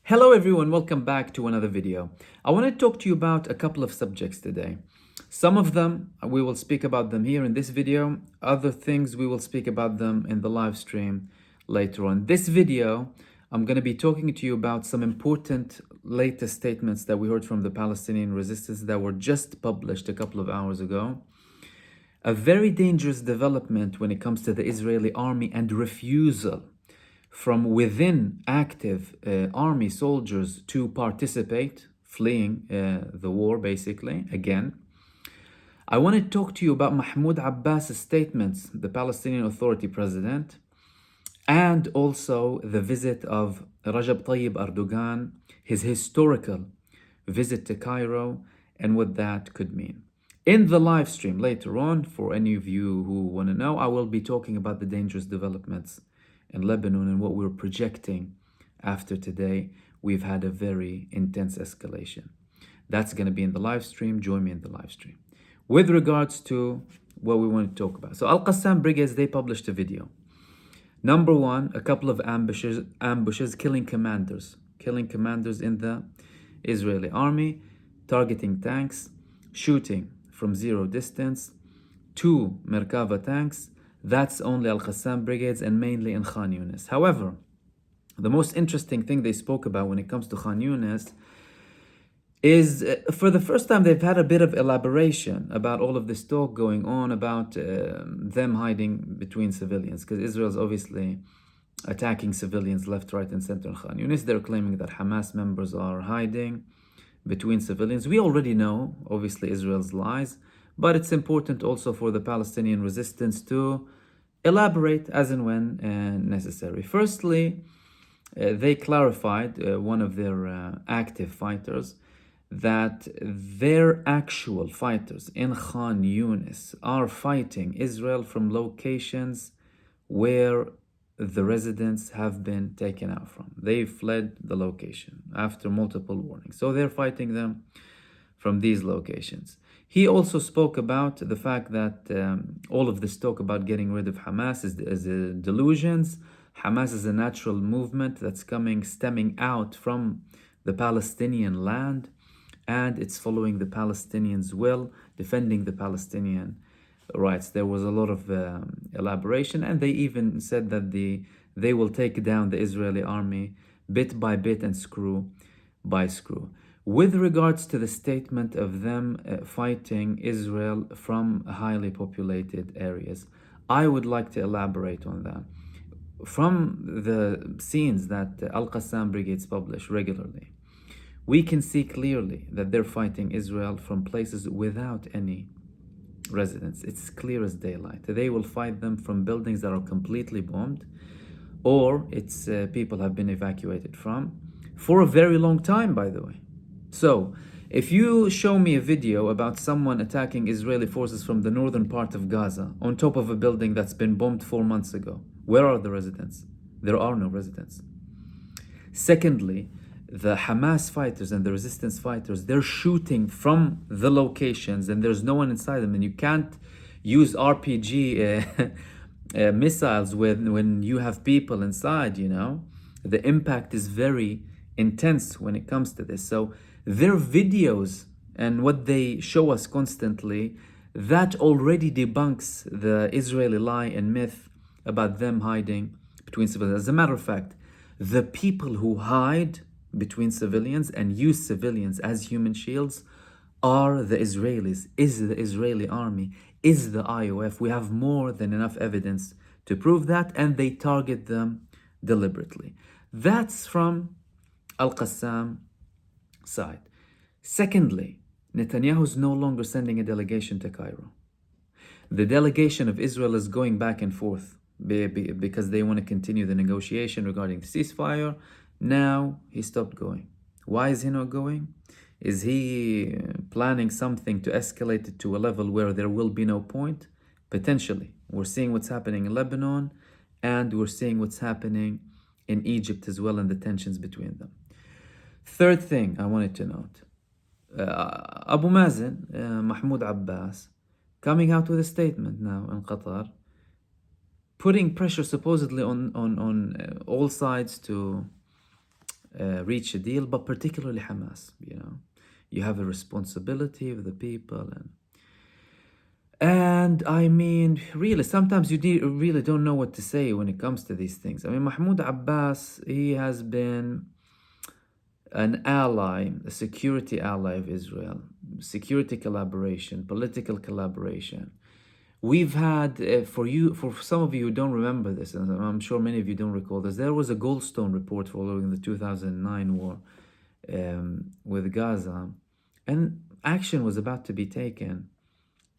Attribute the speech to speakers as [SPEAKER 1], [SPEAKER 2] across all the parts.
[SPEAKER 1] Hello everyone, welcome back to another video. I want to talk to you about a couple of subjects today. Some of them we will speak about them here in this video. Other things we will speak about them in the live stream later on. This video, I'm going to be talking to you about some important latest statements that we heard from the Palestinian resistance that were just published a couple of hours ago. A very dangerous development when it comes to the Israeli army and refusal from within active army soldiers to participate, fleeing the war basically, again. I want to talk to you about Mahmoud Abbas' statements, the Palestinian Authority president, and also the visit of Rajab Tayyip Erdogan, his historical visit to Cairo, and what that could mean. In the live stream later on, for any of you who want to know, I will be talking about the dangerous developments in Lebanon and what we're projecting after today. We've had a very intense escalation. That's going to be in the live stream. Join me in the live stream. With regards to what we want to talk about. So Al-Qassam Brigades, they published a video. Number one, a couple of ambushes killing commanders in the Israeli army, targeting tanks, shooting from zero distance, 2 Merkava tanks. That's only Al-Qassam Brigades and mainly in Khan Yunis. However, the most interesting thing they spoke about when it comes to Khan Yunis is for the first time they've had a bit of elaboration about all of this talk going on about them hiding between civilians, because Israel's obviously attacking civilians left, right, and center in Khan Yunis. They're claiming that Hamas members are hiding between civilians. We already know, obviously, Israel's lies, but it's important also for the Palestinian resistance to elaborate as and when necessary. Firstly, they clarified, one of their active fighters, that their actual fighters in Khan Yunis are fighting Israel from locations where the residents have been taken out from. They fled the location after multiple warnings. So they're fighting them from these locations. He also spoke about the fact that all of this talk about getting rid of Hamas is delusions. Hamas is a natural movement that's stemming out from the Palestinian land, and it's following the Palestinians' will, defending the Palestinian rights. There was a lot of elaboration, and they even said that they will take down the Israeli army bit by bit and screw by screw. With regards to the statement of them fighting Israel from highly populated areas, I would like to elaborate on that. From the scenes that Al-Qassam Brigades publish regularly, we can see clearly that they're fighting Israel from places without any residents. It's clear as daylight. They will fight them from buildings that are completely bombed, or it's people have been evacuated from for a very long time, by the way. So if you show me a video about someone attacking Israeli forces from the northern part of Gaza on top of a building that's been bombed 4 months ago, where are the residents? There are no residents. Secondly, the Hamas fighters and the resistance fighters, they're shooting from the locations and there's no one inside them, and you can't use RPG missiles when you have people inside, you know. The impact is very intense when it comes to this. So their videos and what they show us constantly, that already debunks the Israeli lie and myth about them hiding between civilians. As a matter of fact, the people who hide between civilians and use civilians as human shields are the Israelis, is the Israeli army, is the IDF. We have more than enough evidence to prove that, and they target them deliberately. That's from Al-Qassam side. Secondly, Netanyahu is no longer sending a delegation to Cairo. The delegation of Israel is going back and forth because they want to continue the negotiation regarding the ceasefire. Now he stopped going. Why is he not going? Is he planning something to escalate it to a level where there will be no point? Potentially. We're seeing what's happening in Lebanon, and we're seeing what's happening in Egypt as well, and the tensions between them. Third thing I wanted to note, Abu Mazen, Mahmoud Abbas, coming out with a statement now in Qatar, putting pressure supposedly on all sides to reach a deal, but particularly Hamas. You have a responsibility of the people, and I mean, really, sometimes you really don't know what to say when it comes to these things. I mean, Mahmoud Abbas, he has been an ally, a security ally of Israel, security collaboration, political collaboration. We've had, for some of you who don't remember this, and I'm sure many of you don't recall this, there was a Goldstone report following the 2009 war with Gaza, and action was about to be taken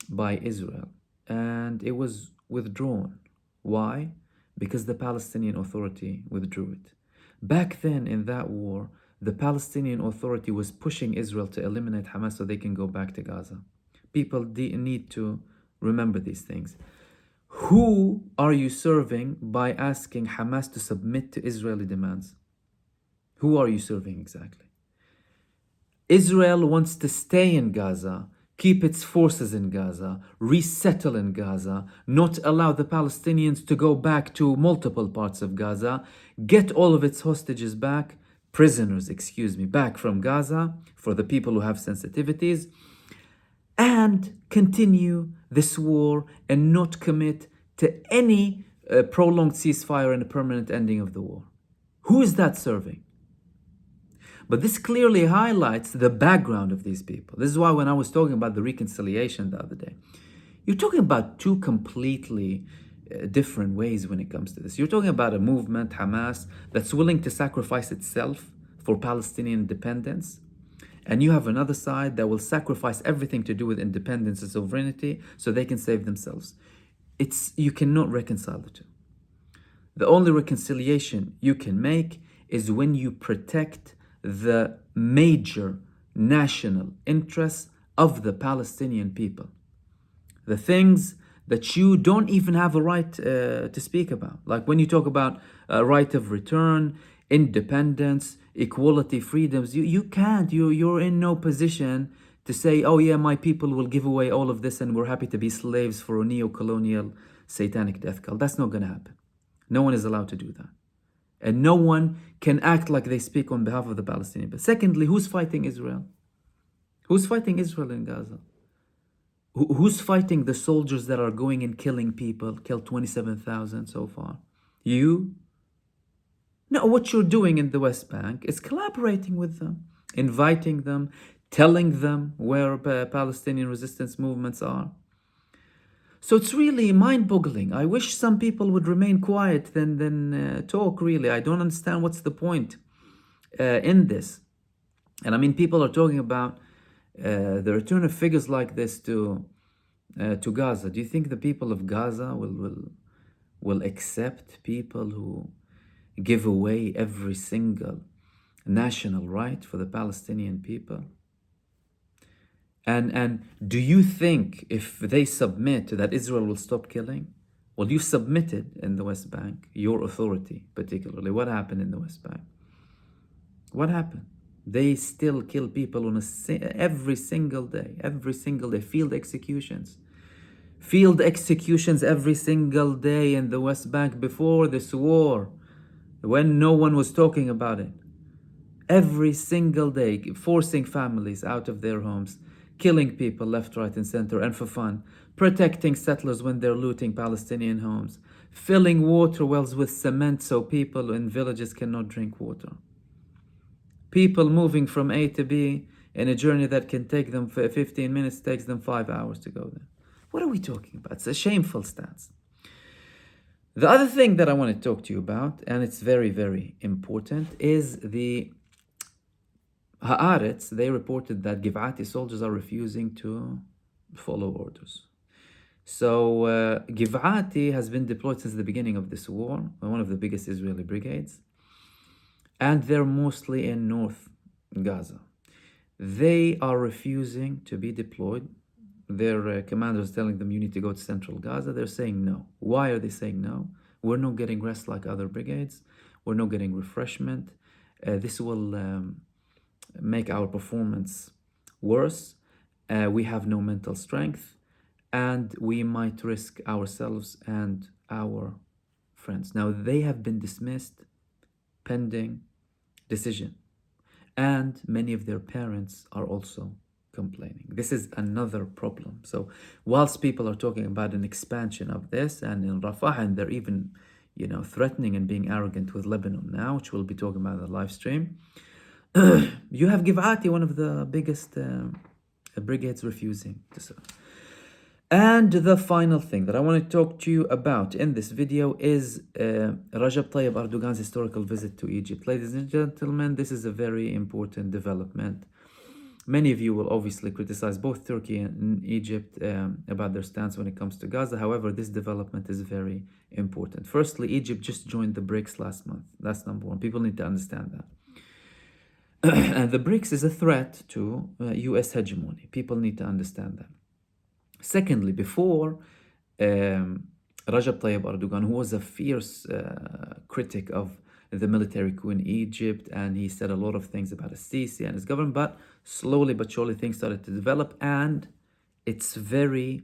[SPEAKER 1] by Israel, and it was withdrawn. Why? Because the Palestinian Authority withdrew it. Back then in that war, the Palestinian Authority was pushing Israel to eliminate Hamas so they can go back to Gaza. People need to remember these things. Who are you serving by asking Hamas to submit to Israeli demands? Who are you serving exactly? Israel wants to stay in Gaza, keep its forces in Gaza, resettle in Gaza, not allow the Palestinians to go back to multiple parts of Gaza, get all of its hostages back, prisoners, back from Gaza for the people who have sensitivities, and continue this war and not commit to any prolonged ceasefire and a permanent ending of the war. Who is that serving? But this clearly highlights the background of these people. This is why when I was talking about the reconciliation the other day, you're talking about two completely different ways when it comes to this. You're talking about a movement, Hamas, that's willing to sacrifice itself for Palestinian independence. And you have another side that will sacrifice everything to do with independence and sovereignty so they can save themselves. You cannot reconcile the two. The only reconciliation you can make is when you protect the major national interests of the Palestinian people. The things that you don't even have a right to speak about. Like when you talk about right of return, independence, equality, freedoms, you can't. You're in no position to say, oh yeah, my people will give away all of this and we're happy to be slaves for a neo-colonial satanic death cult. That's not going to happen. No one is allowed to do that. And no one can act like they speak on behalf of the Palestinians. But secondly, who's fighting Israel? Who's fighting Israel in Gaza? Who's fighting the soldiers that are going and killing people, killed 27,000 so far? You? No, what you're doing in the West Bank is collaborating with them, inviting them, telling them where Palestinian resistance movements are. So it's really mind-boggling. I wish some people would remain quiet than talk, really. I don't understand what's the point in this. And I mean, people are talking about the return of figures like this to Gaza. Do you think the people of Gaza will accept people who give away every single national right for the Palestinian people? And do you think if they submit that Israel will stop killing? Well, you submitted in the West Bank, your authority particularly. What happened in the West Bank? What happened? They still kill people on every single day, field executions. Field executions every single day in the West Bank before this war, when no one was talking about it. Every single day, forcing families out of their homes, killing people left, right, and center, and for fun, protecting settlers when they're looting Palestinian homes, filling water wells with cement so people in villages cannot drink water. People moving from A to B in a journey that can take them 15 minutes, takes them 5 hours to go there. What are we talking about? It's a shameful stats. The other thing that I want to talk to you about, and it's very, very important, is the Haaretz. They reported that Giv'ati soldiers are refusing to follow orders. So Giv'ati has been deployed since the beginning of this war, one of the biggest Israeli brigades, and they're mostly in North Gaza. They are refusing to be deployed. Their commanders telling them you need to go to central Gaza. They're saying no. Why are they saying no? We're not getting rest like other brigades. We're not getting refreshment. This will make our performance worse. We have no mental strength, and we might risk ourselves and our friends. Now, they have been dismissed pending decision. And many of their parents are also complaining. This is another problem. So whilst people are talking about an expansion of this and in Rafah, and they're even, threatening and being arrogant with Lebanon now, which we'll be talking about in the live stream, you have Givati, one of the biggest brigades, refusing to serve. And the final thing that I want to talk to you about in this video is Rajab Tayyip Erdogan's historical visit to Egypt. Ladies and gentlemen, this is a very important development. Many of you will obviously criticize both Turkey and Egypt about their stance when it comes to Gaza. However, this development is very important. Firstly, Egypt just joined the BRICS last month. That's number one. People need to understand that. And the BRICS is a threat to US hegemony. People need to understand that. Secondly, before Rajab Tayyip Erdogan, who was a fierce critic of the military coup in Egypt, and he said a lot of things about Sisi and his government, but slowly but surely things started to develop, and it's very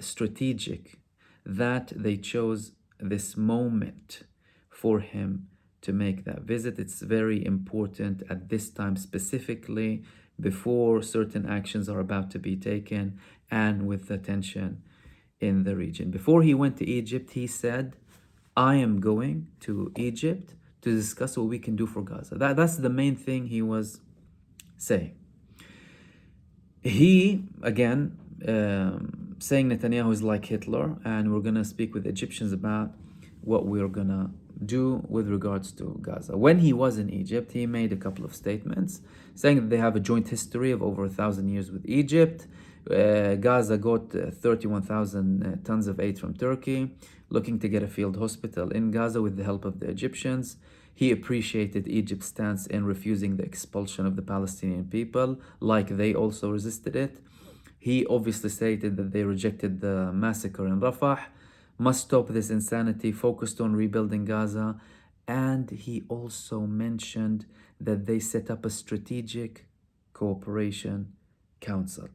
[SPEAKER 1] strategic that they chose this moment for him to make that visit. It's very important at this time specifically, before certain actions are about to be taken and with the tension in the region. Before he went to Egypt, he said, I am going to Egypt to discuss what we can do for Gaza. That's the main thing he was saying. He, again, saying Netanyahu is like Hitler, and we're going to speak with Egyptians about what we're going to do with regards to Gaza. When he was in Egypt, he made a couple of statements saying that they have a joint history of over 1,000 years with Egypt. Gaza got 31,000 tons of aid from Turkey, looking to get a field hospital in Gaza with the help of the Egyptians. He appreciated Egypt's stance in refusing the expulsion of the Palestinian people, like they also resisted it. He obviously stated that they rejected the massacre in Rafah, must stop this insanity, focused on rebuilding Gaza. And he also mentioned that they set up a strategic cooperation council.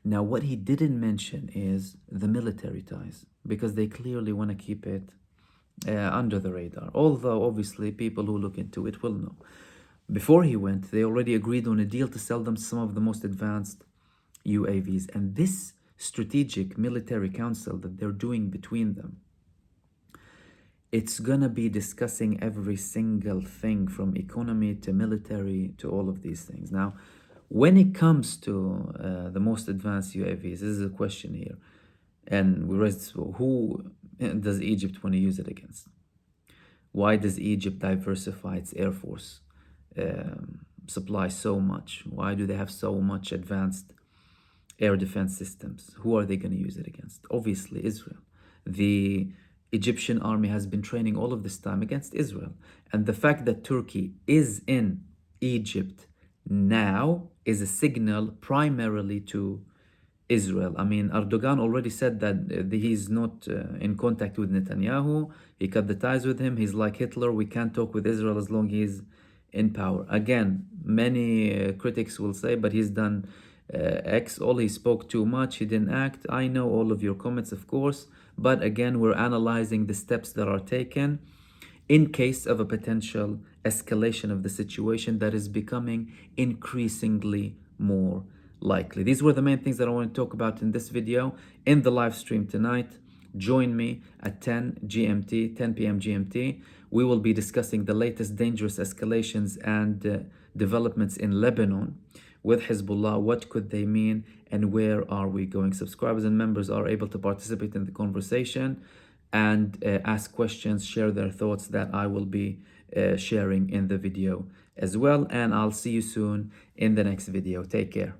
[SPEAKER 1] Now, what he didn't mention is the military ties, because they clearly want to keep it under the radar. Although, obviously, people who look into it will know. Before he went, they already agreed on a deal to sell them some of the most advanced UAVs. And this strategic military council that they're doing between them, it's gonna be discussing every single thing from economy to military to all of these things. Now, when it comes to the most advanced UAVs, this is a question here, and we raised, who does Egypt want to use it against? Why does Egypt diversify its air force supply so much? Why do they have so much advanced air defense systems? Who are they going to use it against? Obviously, Israel. The Egyptian army has been training all of this time against Israel. And the fact that Turkey is in Egypt now is a signal primarily to Israel. I mean, Erdogan already said that he's not in contact with Netanyahu. He cut the ties with him. He's like Hitler. We can't talk with Israel as long as he's in power. Again, many critics will say, but he's done X, all he spoke too much, he didn't act. I know all of your comments, of course, but again, we're analyzing the steps that are taken in case of a potential escalation of the situation that is becoming increasingly more likely. These were the main things that I want to talk about in this video. In the live stream tonight, join me at 10 GMT, 10 p.m. GMT. We will be discussing the latest dangerous escalations and developments in Lebanon with Hezbollah. What could they mean and where are we going? Subscribers and members are able to participate in the conversation and ask questions, share their thoughts that I will be sharing in the video as well. And I'll see you soon in the next video. Take care.